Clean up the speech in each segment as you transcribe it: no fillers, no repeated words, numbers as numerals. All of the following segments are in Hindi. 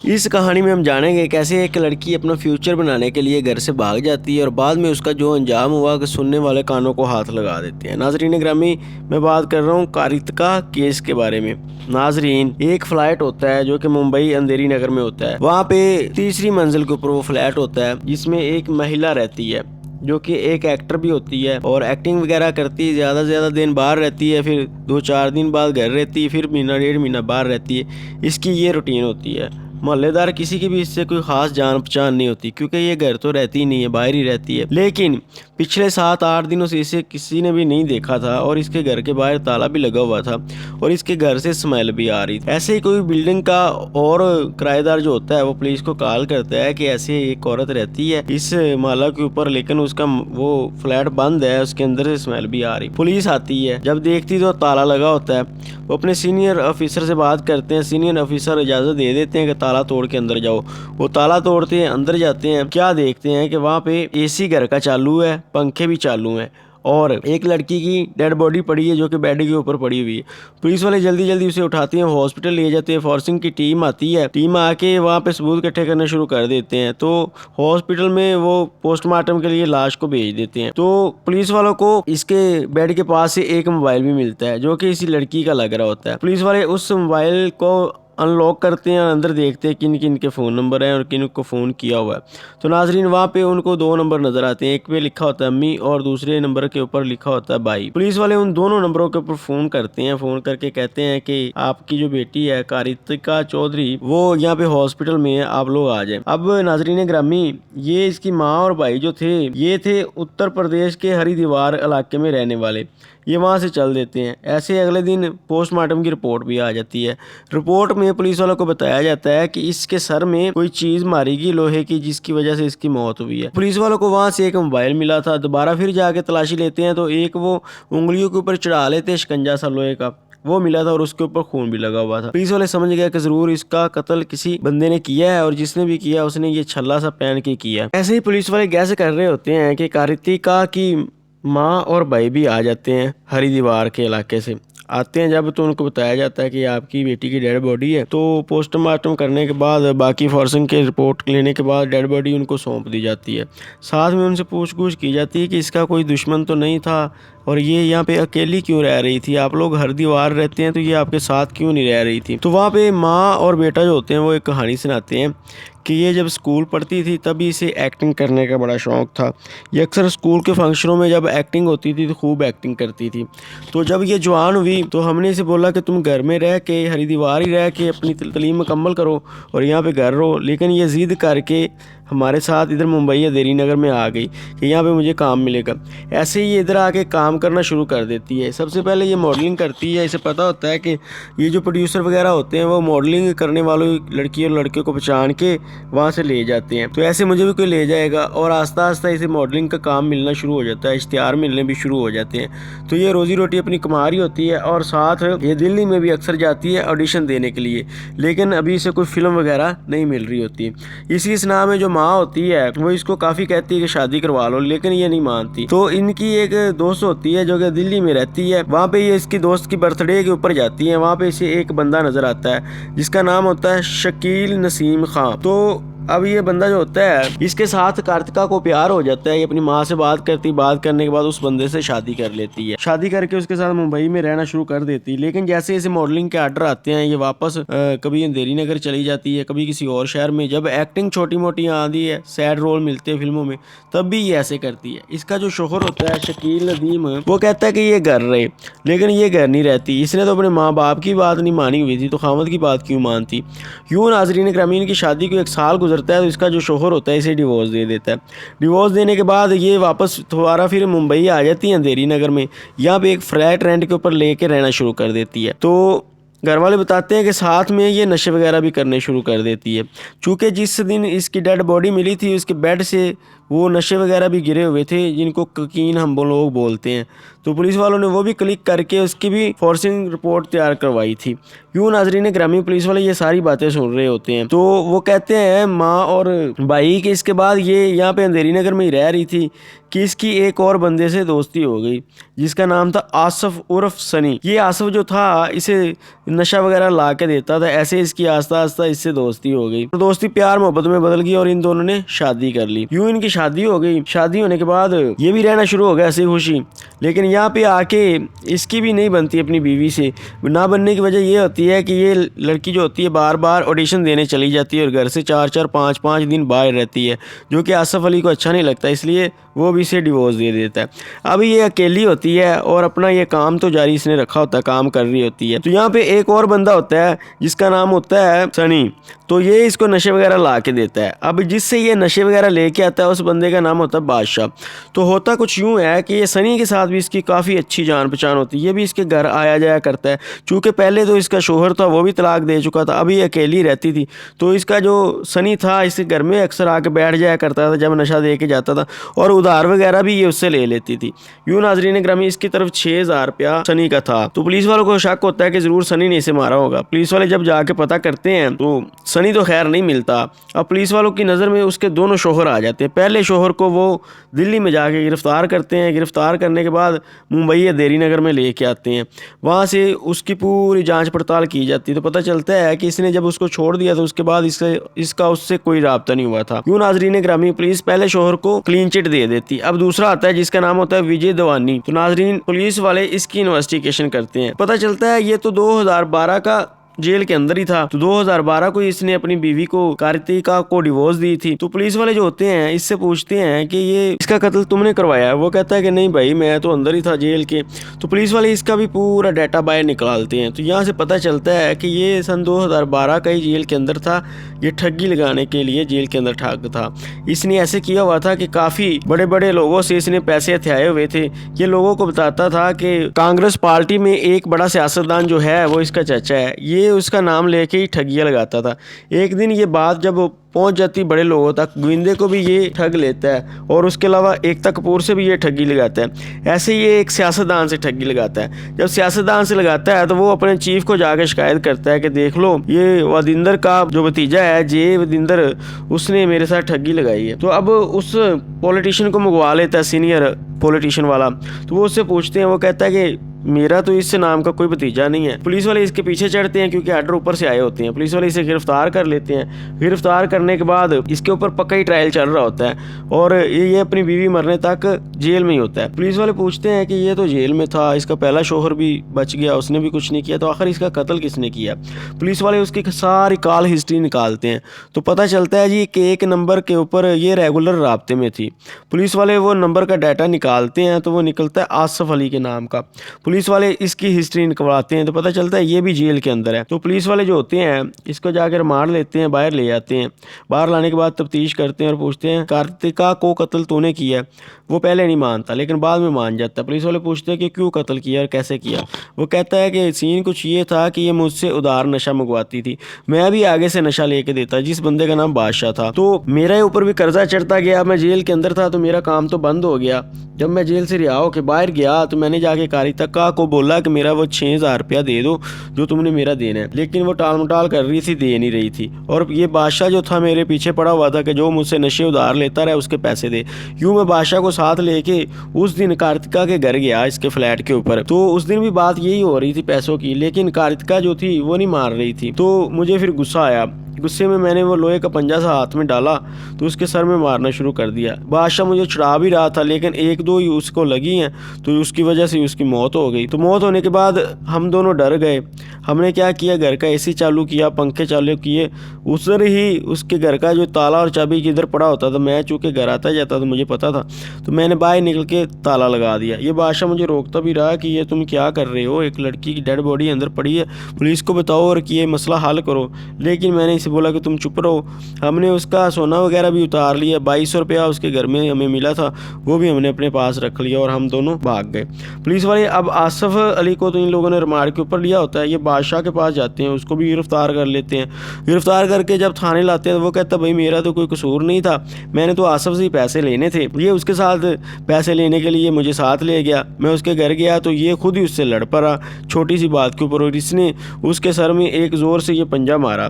इस कहानी में हम जानेंगे कैसे एक लड़की अपना फ्यूचर बनाने के लिए घर से भाग जाती है और बाद में उसका जो अंजाम हुआ कि सुनने वाले कानों को हाथ लगा देते हैं। नाजरीन ग्रामी, मैं बात कर रहा हूँ कारित्का केस के बारे में। नाजरीन, एक फ्लैट होता है जो कि मुंबई अंधेरी नगर में होता है। वहाँ पे तीसरी मंजिल के ऊपर वो फ्लैट होता है जिसमें एक महिला रहती है जो कि एक एक्टर भी होती है और एक्टिंग वगैरह करती है। ज़्यादा से ज़्यादा दिन बाहर रहती है, फिर 2-4 दिन बाद घर रहती है, फिर महीना 1.5 महीना बाहर रहती है। इसकी ये रूटीन होती है। मोहल्लेदार किसी की भी इससे कोई ख़ास जान पहचान नहीं होती क्योंकि ये घर तो रहती ही नहीं है, बाहर ही रहती है। लेकिन पिछले 7-8 दिनों से इसे किसी ने भी नहीं देखा था और इसके घर के बाहर ताला भी लगा हुआ था और इसके घर से स्मेल भी आ रही थी। ऐसे ही कोई बिल्डिंग का और किराएदार जो होता है वो पुलिस को कॉल करता है कि ऐसे एक औरत रहती है इस माला के ऊपर, लेकिन उसका वो फ्लैट बंद है, उसके अंदर से स्मेल भी आ रही। पुलिस आती है, जब देखती तो ताला लगा होता है। वो अपने सीनियर ऑफिसर से बात करते हैं, सीनियर ऑफिसर इजाज़त दे देते हैं कि ताला तोड़ के अंदर जाओ। वो ताला तोड़ते हैं, अंदर जाते हैं, क्या देखते हैं कि वहाँ पे एसी घर का चालू है, पंखे भी चालू हैं और एक लड़की की डेड बॉडी पड़ी है जो कि बेड के ऊपर पड़ी हुई है। पुलिस वाले जल्दी जल्दी उसे उठाते हैं, हॉस्पिटल ले जाते हैं। फोर्सिंग की टीम आती है, टीम आके वहाँ पे सबूत इकट्ठे करना शुरू कर देते हैं। तो हॉस्पिटल में वो पोस्टमार्टम के लिए लाश को भेज देते हैं। तो पुलिस वालों को इसके बेड के पास से एक मोबाइल भी मिलता है जो कि इसी लड़की का लग रहा होता है। पुलिस वाले उस मोबाइल को अनलॉक करते हैं और अंदर देखते हैं किन किन के फ़ोन नंबर हैं और किन को फ़ोन किया हुआ है। तो नाजरीन, वहाँ पे उनको 2 नंबर नज़र आते हैं, एक पे लिखा होता है अम्मी और दूसरे नंबर के ऊपर लिखा होता है भाई। पुलिस वाले उन दोनों नंबरों के ऊपर फ़ोन करते हैं, फ़ोन करके कहते हैं कि आपकी जो बेटी है कारित्का चौधरी वो यहाँ पे हॉस्पिटल में है, आप लोग आ जाए। अब नाजरीन ग्रामी, ये इसकी माँ और भाई जो थे ये थे उत्तर प्रदेश के हरिद्वार इलाके में रहने वाले। ये वहाँ से चल देते हैं। ऐसे अगले दिन पोस्टमार्टम की रिपोर्ट भी आ जाती है। रिपोर्ट में पुलिस वालों को बताया जाता है कि इसके सर में कोई चीज़ मारी गई लोहे की जिसकी वजह से इसकी मौत हुई है। पुलिस वालों को वहाँ से एक मोबाइल मिला था। दोबारा फिर जाके तलाशी लेते हैं तो एक वो उंगलियों के ऊपर चढ़ा लेते हैं शिकंजा सा लोहे का, वो मिला था और उसके ऊपर खून भी लगा हुआ था। पुलिस वाले समझ गए कि जरूर इसका कत्ल किसी बंदे ने किया है और जिसने भी किया उसने ये छल्ला सा पहन के किया। ऐसे ही पुलिस वाले गैस कर रहे होते हैं कि कारित्का की माँ और भाई भी आ जाते हैं हरिद्वार के इलाके से। आते हैं जब तो उनको बताया जाता है कि आपकी बेटी की डेड बॉडी है। तो पोस्टमार्टम करने के बाद बाकी फोर्सिंग के रिपोर्ट लेने के बाद डेड बॉडी उनको सौंप दी जाती है। साथ में उनसे पूछगछ की जाती है कि इसका कोई दुश्मन तो नहीं था और ये यहाँ पे अकेली क्यों रह रही थी, आप लोग हरिद्वार रहते हैं तो ये आपके साथ क्यों नहीं रह रही थी। तो वहाँ पे माँ और बेटा जो होते हैं वो एक कहानी सुनाते हैं कि ये जब स्कूल पढ़ती थी तभी इसे एक्टिंग करने का बड़ा शौक़ था। ये अक्सर स्कूल के फंक्शनों में जब एक्टिंग होती थी तो खूब एक्टिंग करती थी। तो जब ये जवान हुई तो हमने इसे बोला कि तुम घर में रह के हरिद्वार ही रह के अपनी तलीम मुकम्मल करो और यहाँ पे घर रहो, लेकिन ये ज़िद करके हमारे साथ इधर मुंबई अंधेरी नगर में आ गई कि यहाँ पे मुझे काम मिलेगा। ऐसे ही इधर आके काम करना शुरू कर देती है। सबसे पहले ये मॉडलिंग करती है। इसे पता होता है कि ये जो प्रोड्यूसर वगैरह होते हैं वो मॉडलिंग करने वालों लड़की और लड़के को पहचान के वहाँ से ले जाते हैं। तो ऐसे मुझे भी कोई ले जाएगा और आस्ता आस्ता इसे मॉडलिंग का काम मिलना शुरू हो जाता है, इश्तिहार मिलने भी शुरू हो जाते हैं। तो ये रोज़ी रोटी अपनी कमा रही होती है और साथ ये दिल्ली में भी अक्सर जाती है ऑडिशन देने के लिए, लेकिन अभी इसे कोई फिल्म वगैरह नहीं मिल रही होती। इसी स्नाह में जो माँ होती है वो इसको काफ़ी कहती है कि शादी करवा लो, लेकिन ये नहीं मानती। तो इनकी एक दोस्त होती है जो कि दिल्ली में रहती है। वहाँ पे ये इसकी दोस्त की बर्थडे के ऊपर जाती है। वहाँ पे इसे एक बंदा नज़र आता है जिसका नाम होता है शकील नसीम खां। तो अब ये बंदा जो होता है इसके साथ कारित्का को प्यार हो जाता है। ये अपनी माँ से बात करती, बात करने के बाद उस बंदे से शादी कर लेती है। शादी करके उसके साथ मुंबई में रहना शुरू कर देती है। लेकिन जैसे इसे मॉडलिंग के आर्डर आते हैं ये वापस कभी अंधेरी नगर चली जाती है, कभी किसी और शहर में। जब एक्टिंग छोटी मोटी आती है, सैड रोल मिलते हैं फिल्मों में, तब भी ये ऐसे करती है। इसका जो शोहर होता है शकील नदीम, वो कहता है कि ये घर रहे, लेकिन ये घर नहीं रहती। इसने तो अपने माँ बाप की बात नहीं मानी हुई थी तो खामद की बात क्यों मानती। यूँ नाजरीन ग्रामीण की शादी को 1 साल गुजरता है तो इसका जो शोहर होता है इसे डिवोर्स दे देता है। डिवोर्स देने के बाद ये वापस दोबारा फिर मुंबई आ जाती है अंधेरी नगर में। यहाँ पे एक फ्लैट रेंट के ऊपर लेके रहना शुरू कर देती है। तो घर वाले बताते हैं कि साथ में ये नशे वगैरह भी करने शुरू कर देती है। चूँकि जिस दिन इसकी डेड बॉडी मिली थी उसके बेड से वो नशे वगैरह भी गिरे हुए थे जिनको कोकीन हम लोग बोलते हैं। तो पुलिस वालों ने वो भी क्लिक करके उसकी भी फोर्सिंग रिपोर्ट तैयार करवाई थी। यूं नाजरीन ग्रामी पुलिस वाले ये सारी बातें सुन रहे होते हैं, तो वो कहते हैं माँ और भाई कि इसके बाद ये यहाँ पे अंधेरी नगर में ही रह रही थी कि इसकी एक और बंदे से दोस्ती हो गई जिसका नाम था आसफ उर्फ सनी। ये आसफ जो था इसे नशा वगैरह ला के देता था, ऐसे इसकी आस्ता आस्ता इससे दोस्ती हो गई। तो दोस्ती प्यार मोहब्बत में बदल गई और इन दोनों ने शादी कर ली। यूं इनकी शादी हो गई। शादी होने के बाद ये भी रहना शुरू हो गया हंसी खुशी, लेकिन यहाँ पे आके इसकी भी नहीं बनती अपनी बीवी से। ना बनने की वजह ये होती है कि ये लड़की जो होती है बार बार ऑडिशन देने चली जाती है और घर से 4-4 5-5 दिन बाहर रहती है, जो कि आसफ अली को अच्छा नहीं लगता, इसलिए वो भी इसे डिवोर्स दे देता है। अब ये अकेली होती है और अपना ये काम तो जारी इसने रखा होता है, काम कर रही होती है। तो यहाँ पे एक और बंदा होता है जिसका नाम होता है सनी, तो ये इसको नशे वगैरह ला के देता है। अब जिससे ये नशे वगैरह लेके आता है उस बंदे का नाम होता है बादशाह। तो होता कुछ यूँ है कि ये सनी के साथ भी इसकी काफ़ी अच्छी जान पहचान होती है, ये भी इसके घर आया जाया करता है। चूँकि पहले तो इसका शोहर था वो भी तलाक दे चुका था, अभी अकेली रहती थी, तो इसका जो सनी था इसके घर में अक्सर आके बैठ जाया करता था जब नशा दे के जाता था, और उधार वगैरह भी ये उससे ले लेती थी। यूं नाजरीन ग्रामी इसकी तरफ 6,000 रुपया सनी का था। तो पुलिस वालों को शक होता है कि जरूर सनी ने इसे मारा होगा। पुलिस वाले जब जाके पता करते हैं तो सनी तो खैर नहीं मिलता। अब पुलिस वालों की नज़र में उसके दोनों शोहर आ जाते हैं। पहले शोहर को वो दिल्ली में जाके गिरफ्तार करते हैं, गिरफ्तार करने के बाद मुंबई अंधेरी नगर में लेके आते हैं, वहाँ से उसकी पूरी जांच पड़ताल की जाती है। तो पता चलता है कि इसने जब उसको छोड़ दिया तो उसके बाद इसका उससे कोई राब्ता नहीं हुआ था। यूं नाजरीन ग्रामी पुलिस पहले शोहर को क्लीन चिट दे देती। अब दूसरा आता है जिसका नाम होता है विजय दवानी। तो नाजरीन पुलिस वाले इसकी इन्वेस्टिगेशन करते हैं, पता चलता है ये तो 2012 का जेल के अंदर ही था। तो 2012 को इसने अपनी बीवी को कार्तिका को डिवोर्स दी थी। तो पुलिस वाले जो होते हैं इससे पूछते हैं कि ये इसका कत्ल तुमने करवाया है? वो कहता है कि नहीं भाई मैं तो अंदर ही था जेल के। तो पुलिस वाले इसका भी पूरा डाटा बाहर निकालते हैं। तो यहाँ से पता चलता है कि ये सन 2012 का ही जेल के अंदर था, ये ठगी लगाने के लिए जेल के अंदर ठग था। इसने ऐसे किया हुआ था कि काफ़ी बड़े बड़े लोगों से इसने पैसे हथियाए हुए थे। ये लोगों को बताता था कि कांग्रेस पार्टी में एक बड़ा सियासतदान जो है वो इसका चाचा है, ये उसका नाम लेके ही ठगियाँ लगाता था। एक दिन ये बात जब पहुंच जाती बड़े लोगों तक, गोविंदे को भी ये ठग लेता है और उसके अलावा एकता कपूर से भी ये ठगी लगाता है। ऐसे ये एक सियासतदान से ठगी लगाता है। जब सियासतदान से लगाता है तो वो अपने चीफ को जाकर शिकायत करता है कि देख लो ये वदिंदर का जो भतीजा है जे वदिंदर, उसने मेरे साथ ठगी लगाई है। तो अब उस पॉलिटिशियन को मंगवा लेता है, सीनियर पॉलिटिशियन वाला। तो वो उससे पूछते हैं, वो कहता है कि मेरा तो इस नाम का कोई भतीजा नहीं है। पुलिस वाले इसके पीछे चढ़ते हैं क्योंकि आर्डर ऊपर से आए होते हैं। पुलिस वाले इसे गिरफ्तार कर लेते हैं। गिरफ्तार करने के बाद इसके ऊपर पक्का ही ट्रायल चल रहा होता है और ये अपनी बीवी मरने तक जेल में ही होता है। पुलिस वाले पूछते हैं कि ये तो जेल में था, इसका पहला शोहर भी बच गया, उसने भी कुछ नहीं किया, तो आखिर इसका कत्ल किसने किया? पुलिस वाले उसकी सारी कॉल हिस्ट्री निकालते हैं तो पता चलता है जी कि एक नंबर के ऊपर ये रेगुलर राब्ते में थी। पुलिस वाले वो नंबर का डाटा निकालते हैं तो वो निकलता है आसफ अली के नाम का। पुलिस वाले इसकी हिस्ट्री निकलवाते हैं तो पता चलता है ये भी जेल के अंदर है। तो पुलिस वाले जो होते हैं इसको जाकर मार लेते हैं, बाहर ले जाते हैं। बाहर लाने के बाद तफ्तीश करते हैं और पूछते हैं कार्तिका को कत्ल तूने किया? वो पहले नहीं मानता लेकिन बाद में मान जाता है। पुलिस वाले पूछते हैं कि क्यों कत्ल किया और कैसे किया? वो कहता है कि सीन कुछ ये था कि ये मुझसे उधार नशा मंगवाती थी, मैं भी आगे से नशा लेके देता, जिस बंदे का नाम बादशाह था। तो मेरे ऊपर भी कर्जा चढ़ता गया, मैं जेल के अंदर था तो मेरा काम तो बंद हो गया। जब मैं जेल से रिहा होकर बाहर गया तो मैंने जाके कार्तिका को बोला कि मेरा वो 6,000 रुपया दे दो जो तुमने मेरा देना है, लेकिन वो टाल मटाल कर रही थी, दे नहीं रही थी। और ये बादशाह जो था मेरे पीछे पड़ा हुआ था कि जो मुझसे नशे उधार लेता रहा उसके पैसे दे। यूँ मैं बादशाह को साथ लेके उस दिन कार्तिका के घर गया, इसके फ्लैट के ऊपर। तो उस दिन भी बात यही हो रही थी पैसों की, लेकिन कार्तिका जो थी वो नहीं मार रही थी। तो मुझे फिर गुस्सा आया। गुस्से में मैंने वो लोहे का पंजा सा हाथ में डाला तो उसके सर में मारना शुरू कर दिया। बादशाह मुझे छुड़ा भी रहा था लेकिन एक दो ही उसको लगी हैं तो उसकी वजह से उसकी मौत हो गई। तो मौत होने के बाद हम दोनों डर गए। हमने क्या किया, घर का एसी चालू किया, पंखे चालू किए। उधर ही उसके घर का जो ताला और चाबी किधर पड़ा होता था, मैं चूँकि घर आता जाता तो मुझे पता था, तो मैंने बाहर निकल के ताला लगा दिया। ये बादशाह मुझे रोकता भी रहा कि ये तुम क्या कर रहे हो, एक लड़की की डेड बॉडी अंदर पड़ी है, पुलिस को बताओ और कि ये मसला हल करो। लेकिन मैंने इस से बोला कि तुम चुप रहो। हमने उसका सोना वगैरह भी उतार लिया, 2200 रुपया उसके घर में हमें मिला था, वो भी हमने अपने पास रख लिया और हम दोनों भाग गए। पुलिस वाले अब आसिफ अली को तो इन लोगों ने रिमांड के ऊपर लिया होता है, ये बादशाह के पास जाते हैं, उसको भी गिरफ्तार कर लेते हैं। गिरफ्तार करके जब थाने लाते हैं तो वो कहता भाई मेरा तो कोई कसूर नहीं था, मैंने तो आसिफ से ही पैसे लेने थे। ये उसके साथ पैसे लेने के लिए मुझे साथ ले गया। मैं उसके घर गया तो ये खुद ही उससे लड़ पड़ा छोटी सी बात के ऊपर, और इसने उसके सर में एक ज़ोर से ये पंजा मारा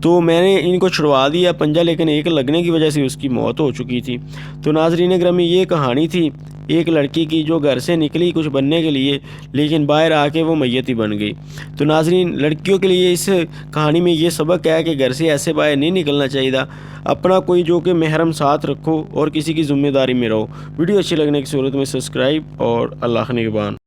तो मैंने इनको छुड़वा दिया पंजा, लेकिन एक लगने की वजह से उसकी मौत हो चुकी थी। तो नाज़रीन ग्रामी, ये कहानी थी एक लड़की की जो घर से निकली कुछ बनने के लिए, लेकिन बाहर आके वो मैयत ही बन गई। तो नाज़रीन, लड़कियों के लिए इस कहानी में ये सबक है कि घर से ऐसे बाहर नहीं निकलना चाहिए, अपना कोई जो कि महरम साथ रखो और किसी की ज़िम्मेदारी में रहो। वीडियो अच्छी लगने की सूरत में सब्सक्राइब और अल्लाह निगहबान।